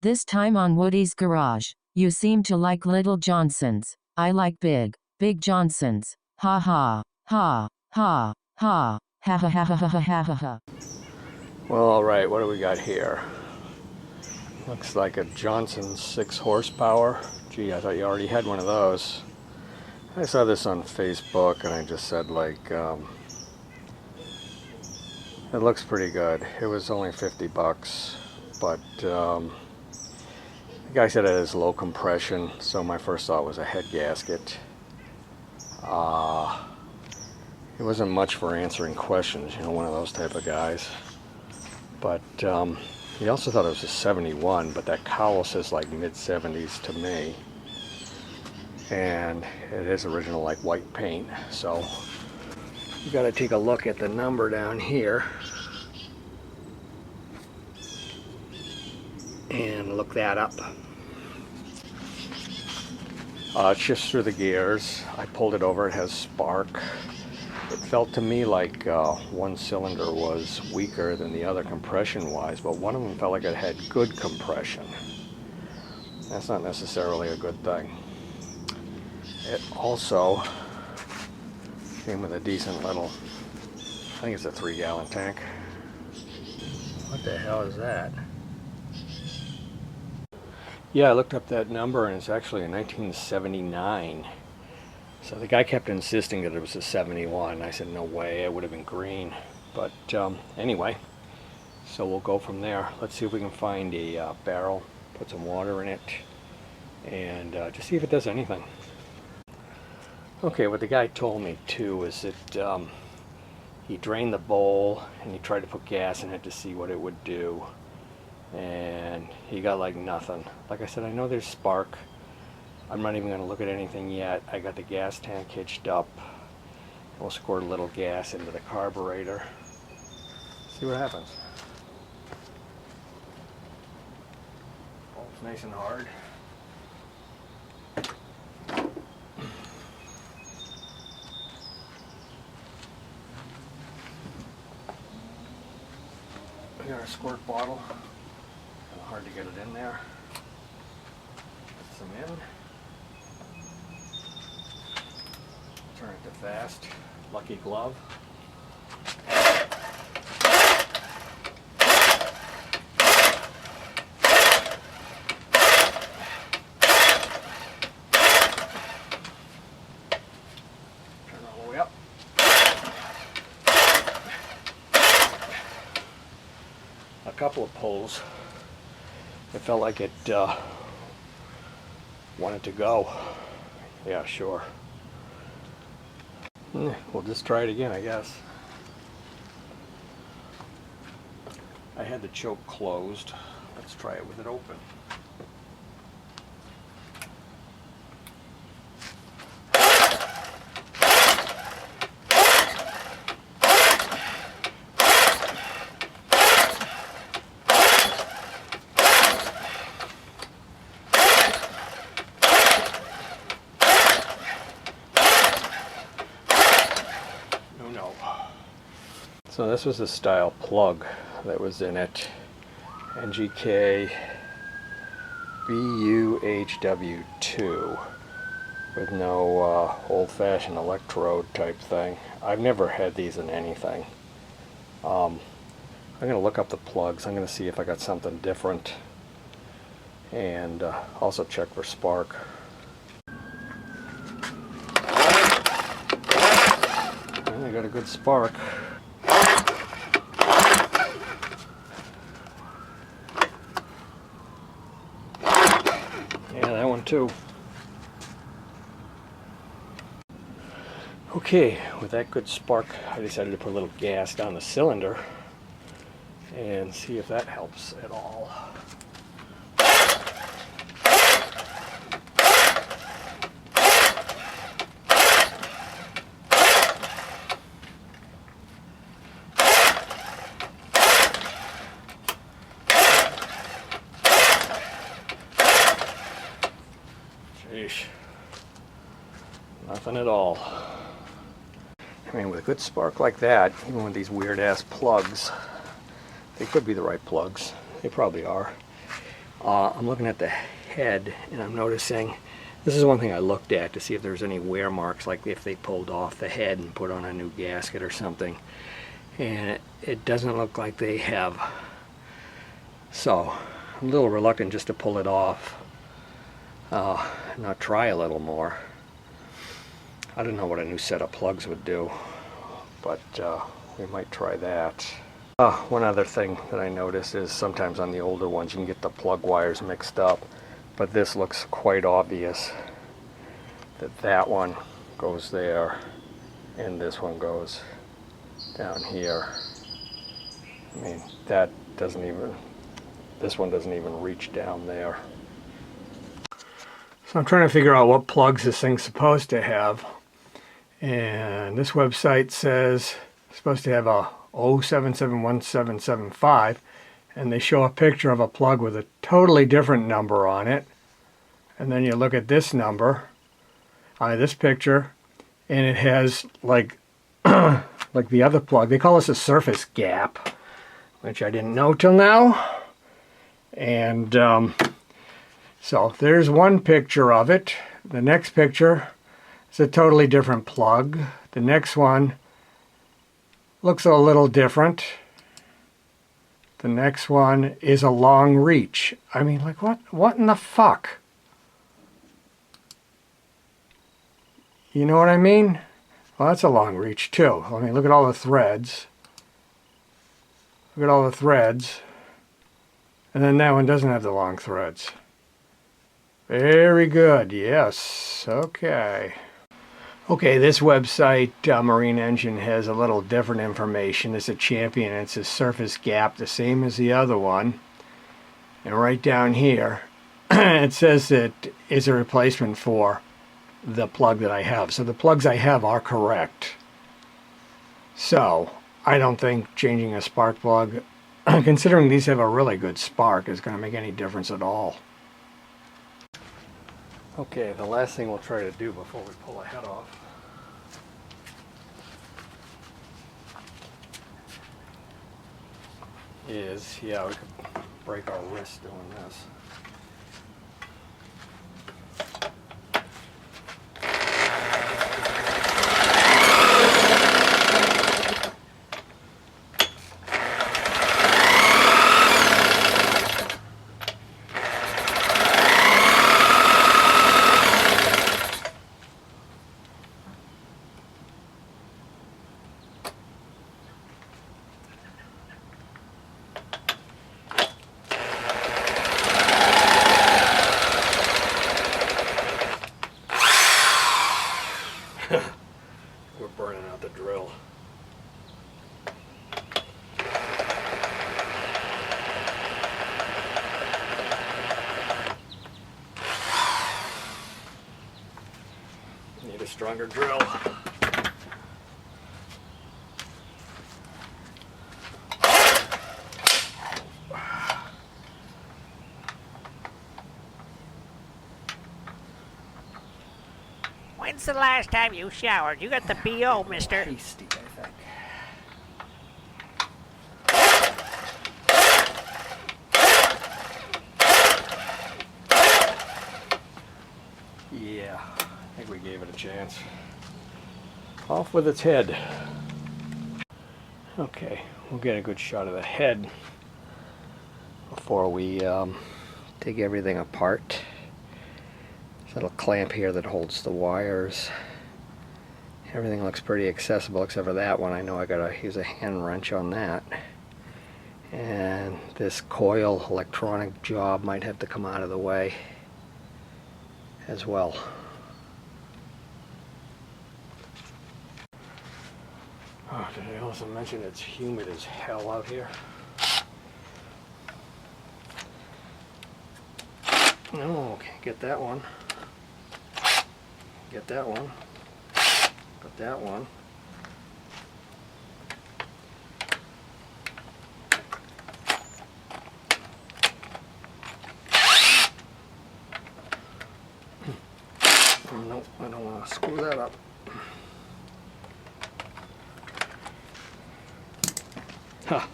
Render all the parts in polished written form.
This time on Woody's Garage. You seem to like Little Johnsons. I like Big Johnsons. Ha ha. Ha. Ha. Ha. Ha ha ha ha ha ha ha ha. Well, alright, what do we got here? Looks like a Johnson 6 horsepower. Gee, I thought you already had one of those. I saw this on Facebook and I just said, like, it looks pretty good. It was only 50 bucks, but the guy said it has low compression, so my first thought was a head gasket. It wasn't much for answering questions, you know, one of those type of guys. But he also thought it was a 71, but that cowl says like mid-70s to me. And it is original like white paint, so you got to take a look at the number down here and look that up. It shifts through the gears. I pulled it over, it has spark. It felt to me like one cylinder was weaker than the other compression wise, but one of them felt like it had good compression. That's not necessarily a good thing. It also came with a decent little, I think it's a 3-gallon tank. What the hell is that? Yeah, I looked up that number and it's actually a 1979. So the guy kept insisting that it was a 71. I said, no way, it would have been green. But anyway, so we'll go from there. Let's see if we can find a barrel, put some water in it, and just see if it does anything. Okay, what the guy told me too is that he drained the bowl and he tried to put gas in it to see what it would do. And he got like nothing. Like I said, I know there's spark. I'm not even going to look at anything yet. I got the gas tank hitched up. We'll squirt a little gas into the carburetor. See what happens. Bolt's nice and hard. We got our squirt bottle. Kind of hard to get it in there. Put some in. Turn it to fast. Lucky glove. Turn all the way up. A couple of pulls. It felt like it wanted to go. Yeah, sure. We'll just try it again, I guess. I had the choke closed. Let's try it with it open. So this was the style plug that was in it. NGK BUHW2 with no old-fashioned electrode type thing. I've never had these in anything. I'm going to look up the plugs. I'm going to see if I got something different and also check for spark. And I got a good spark. Yeah, that one too. Okay, with that good spark, I decided to put a little gas down the cylinder and see if that helps at all. Sheesh. Nothing at all. I mean, with a good spark like that, even with these weird ass plugs, they could be the right plugs. They probably are. I'm looking at the head and I'm noticing, this is one thing I looked at to see if there's any wear marks, like if they pulled off the head and put on a new gasket or something. And it doesn't look like they have. So I'm a little reluctant just to pull it off. Not try a little more. I don't know what a new set of plugs would do, but we might try that. One other thing that I noticed is sometimes on the older ones you can get the plug wires mixed up, but this looks quite obvious that that one goes there and this one goes down here. I mean, that doesn't even, this one doesn't even reach down there. So I'm trying to figure out what plugs this thing's supposed to have. And this website says it's supposed to have a 0771775, and they show a picture of a plug with a totally different number on it. And then you look at this number, this picture, and it has like like the other plug. They call this a surface gap, which I didn't know till now. And so there's one picture of it. The next picture is a totally different plug. The next one looks a little different. The next one is a long reach. I mean, like, what in the fuck? You know what I mean? Well, that's a long reach too. I mean, look at all the threads. Look at all the threads. And then that one doesn't have the long threads. Very good. Yes. Okay. Okay, this website, Marine Engine, has a little different information. It's a Champion. It's a surface gap, the same as the other one. And right down here, it says it is a replacement for the plug that I have. So the plugs I have are correct. So I don't think changing a spark plug, considering these have a really good spark, is going to make any difference at all. Okay, the last thing we'll try to do before we pull the head off is, we could break our wrist doing this. We're burning out the drill. Need a stronger drill. When's the last time you showered? You got the BO, mister. Hasty, I think. Yeah, I think we gave it a chance. Off with its head. Okay, we'll get a good shot of the head before we take everything apart. There's a little clamp here that holds the wires. Everything looks pretty accessible except for that one. I know I gotta use a hand wrench on that. And this coil electronic job might have to come out of the way as well. Oh, did I also mention it's humid as hell out here? No, okay, get that one. Get that one. Got that one. Nope, I don't want to screw that up. Ha.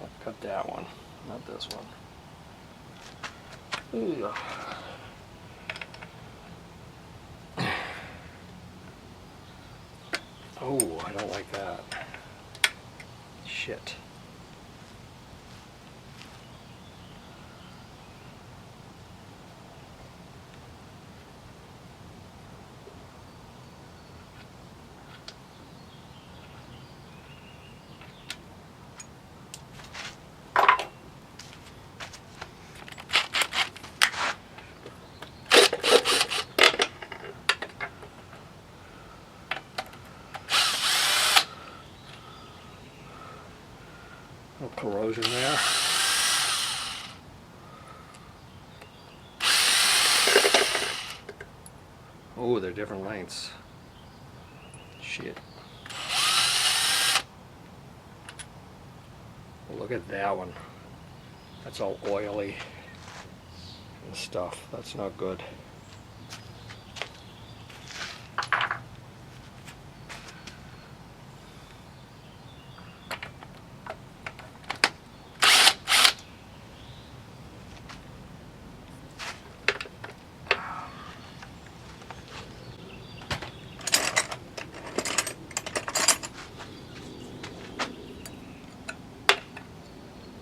I'll cut that one, not this one. Ugh. Oh, I don't like that. Shit. Little corrosion there. Oh, they're different lengths. Shit. Look at that one. That's all oily and stuff. That's not good.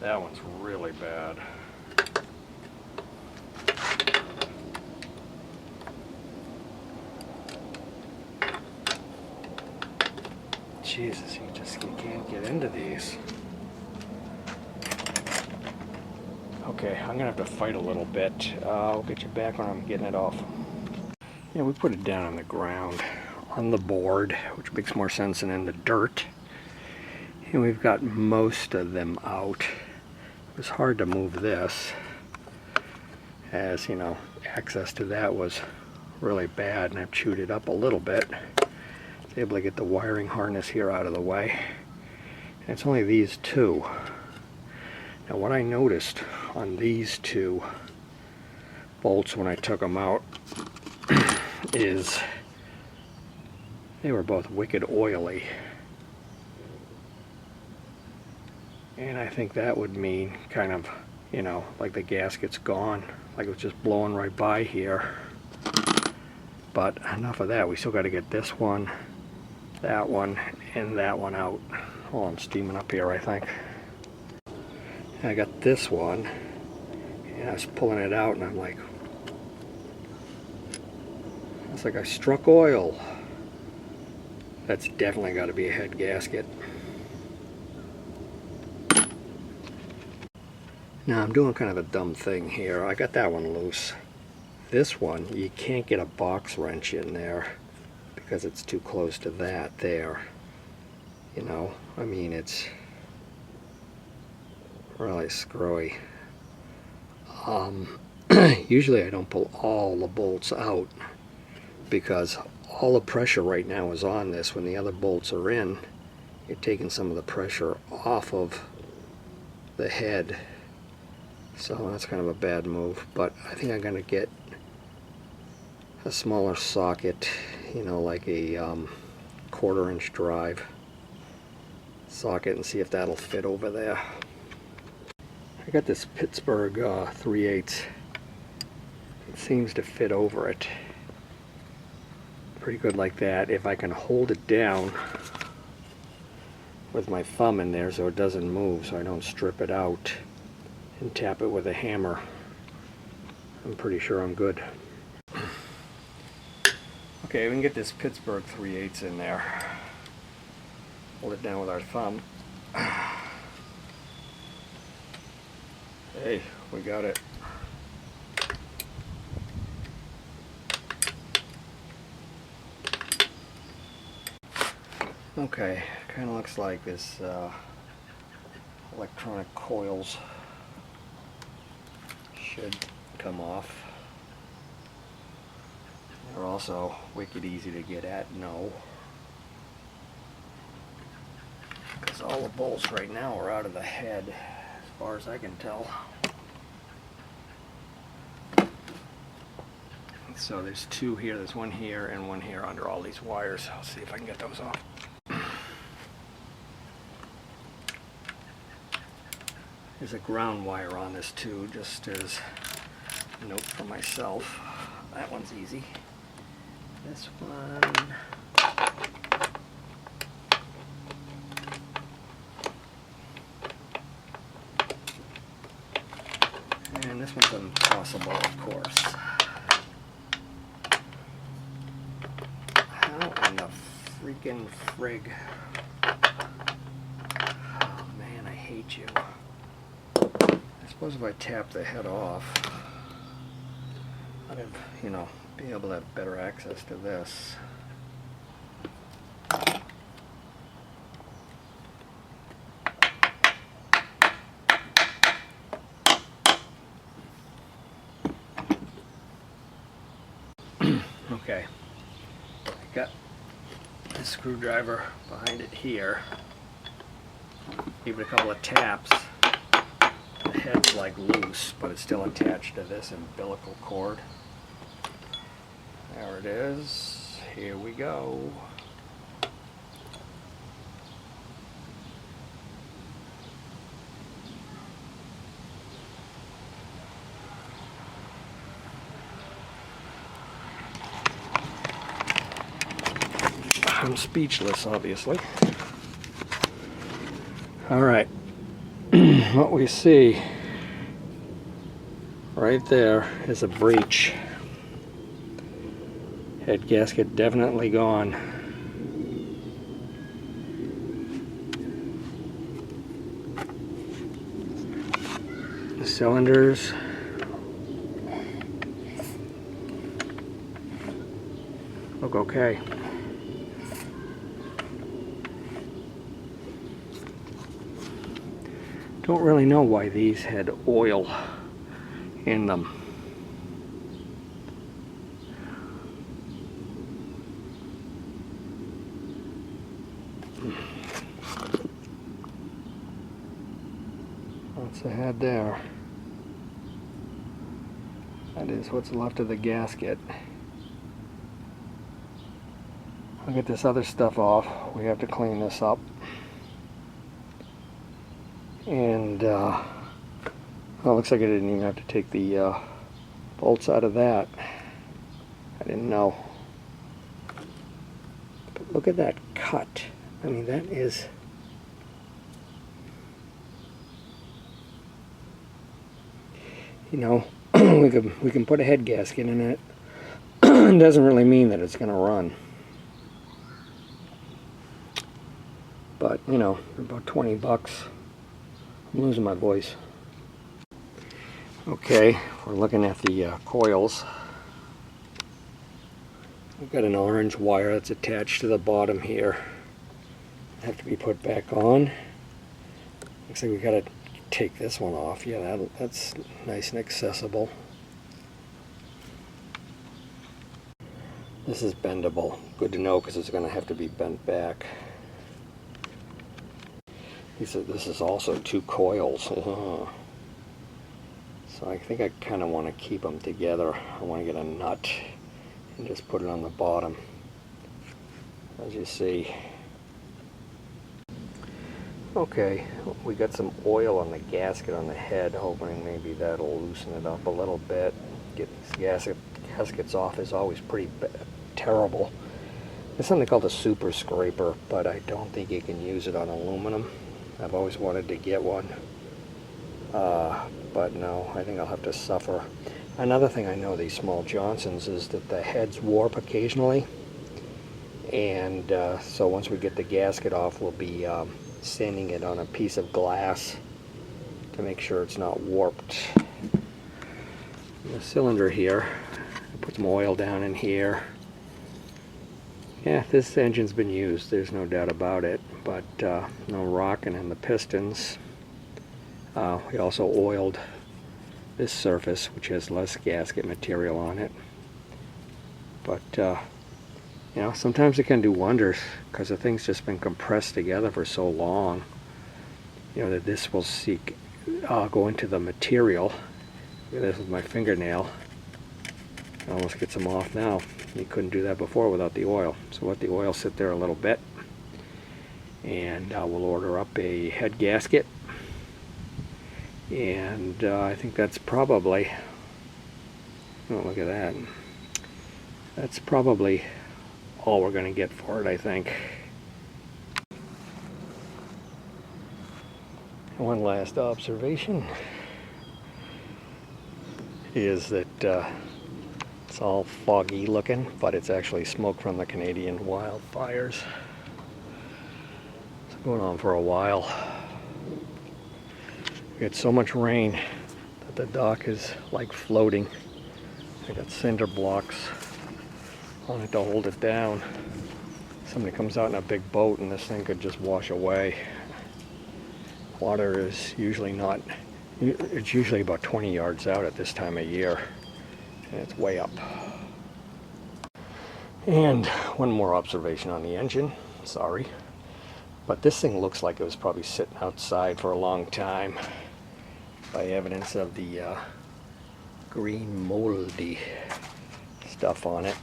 That one's really bad. Jesus, you can't get into these. Okay, I'm gonna have to fight a little bit. I'll get you back when I'm getting it off. Yeah, we put it down on the ground, on the board, which makes more sense than in the dirt. And we've got most of them out. It was hard to move this, as you know, access to that was really bad, and I've chewed it up a little bit. I was able to get the wiring harness here out of the way. And it's only these two. Now what I noticed on these two bolts when I took them out is they were both wicked oily. And I think that would mean kind of, you know, like the gasket's gone, like it was just blowing right by here. But enough of that, we still got to get this one, and that one out. Oh, I'm steaming up here, I think. I got this one, and I was pulling it out, and I'm like, it's like I struck oil. That's definitely got to be a head gasket. Now I'm doing kind of a dumb thing here. I got that one loose. This one, you can't get a box wrench in there because it's too close to that there. You know, I mean, it's really screwy. Usually I don't pull all the bolts out because all the pressure right now is on this. When the other bolts are in, you're taking some of the pressure off of the head. So that's kind of a bad move, but I think I'm going to get a smaller socket, you know, like a 1/4-inch drive socket, and see if that'll fit over there. I got this Pittsburgh 3/8. It seems to fit over it pretty good like that. If I can hold it down with my thumb in there so it doesn't move, so I don't strip it out, and tap it with a hammer, I'm pretty sure I'm good. Okay, we can get this Pittsburgh 3/8 in there. Hold it down with our thumb. Hey, we got it. Okay, kind of looks like this electronic coils should come off. They're also wicked easy to get at, no. Because all the bolts right now are out of the head, as far as I can tell. So there's two here, there's one here and one here under all these wires. I'll see if I can get those off. There's a ground wire on this too, just as a note for myself. That one's easy. This one. And this one's impossible, of course. How in the freaking frig? Oh man, I hate you. I suppose if I tap the head off, I'd have, you know, be able to have better access to this. Okay, I got the screwdriver behind it here. Give it a couple of taps. The head's like loose, but it's still attached to this umbilical cord. There it is. Here we go. I'm speechless, obviously. All right. What we see right there is a breach. Head gasket definitely gone. The cylinders look okay. Don't really know why these had oil in them. What's the head there? That is what's left of the gasket. I'll get this other stuff off. We have to clean this up. And well, it looks like I didn't even have to take the bolts out of that. I didn't know. But look at that cut. I mean, that is... You know, we can put a head gasket in it. It doesn't really mean that it's going to run. But, you know, about 20 bucks. I'm losing my voice. Okay, we're looking at the coils. We've got an orange wire that's attached to the bottom here. Have to be put back on. Looks like we got to take this one off. Yeah, that's nice and accessible. This is bendable. Good to know because it's going to have to be bent back. He said this is also 2 coils. So I think I kind of want to keep them together. I want to get a nut and just put it on the bottom. As you see. Okay, we got some oil on the gasket on the head, hoping maybe that'll loosen it up a little bit. Get these gaskets off is always pretty terrible. There's something called a super scraper, but I don't think you can use it on aluminum. I've always wanted to get one, but no, I think I'll have to suffer. Another thing I know these small Johnsons is that the heads warp occasionally, and so once we get the gasket off, we'll be sanding it on a piece of glass to make sure it's not warped. The cylinder here, I put some oil down in here. Yeah, this engine's been used, there's no doubt about it, but no rocking in the pistons. We also oiled this surface, which has less gasket material on it. But, you know, sometimes it can do wonders, because the thing's just been compressed together for so long, you know, that this will go into the material. Look at this with my fingernail. I almost get some off now. You couldn't do that before without the oil. So let the oil sit there a little bit, and we'll order up a head gasket, And I think that's probably, oh, look at that. That's probably all we're going to get for it, I think. One last observation is that it's all foggy looking, but it's actually smoke from the Canadian wildfires. It's going on for a while. We had so much rain that the dock is like floating. I got cinder blocks on it to hold it down. Somebody comes out in a big boat and this thing could just wash away. Water is usually not, it's usually about 20 yards out at this time of year, and it's way up. And one more observation on the engine, sorry, but this thing looks like it was probably sitting outside for a long time, by evidence of the green moldy stuff on it.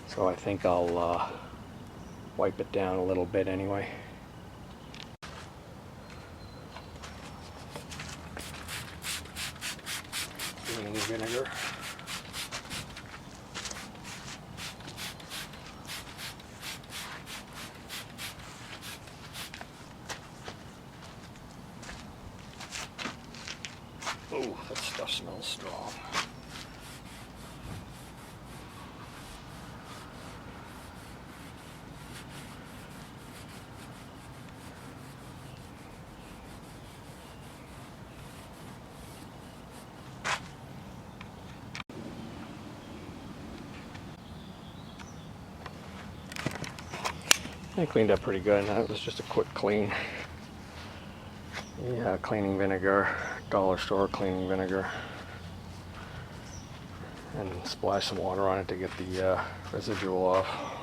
So I think I'll wipe it down a little bit anyway. Cleaning vinegar. Oh, that stuff smells strong. I cleaned up pretty good. That was just a quick clean. Yeah, cleaning vinegar, dollar store cleaning vinegar, and splash some water on it to get the residual off.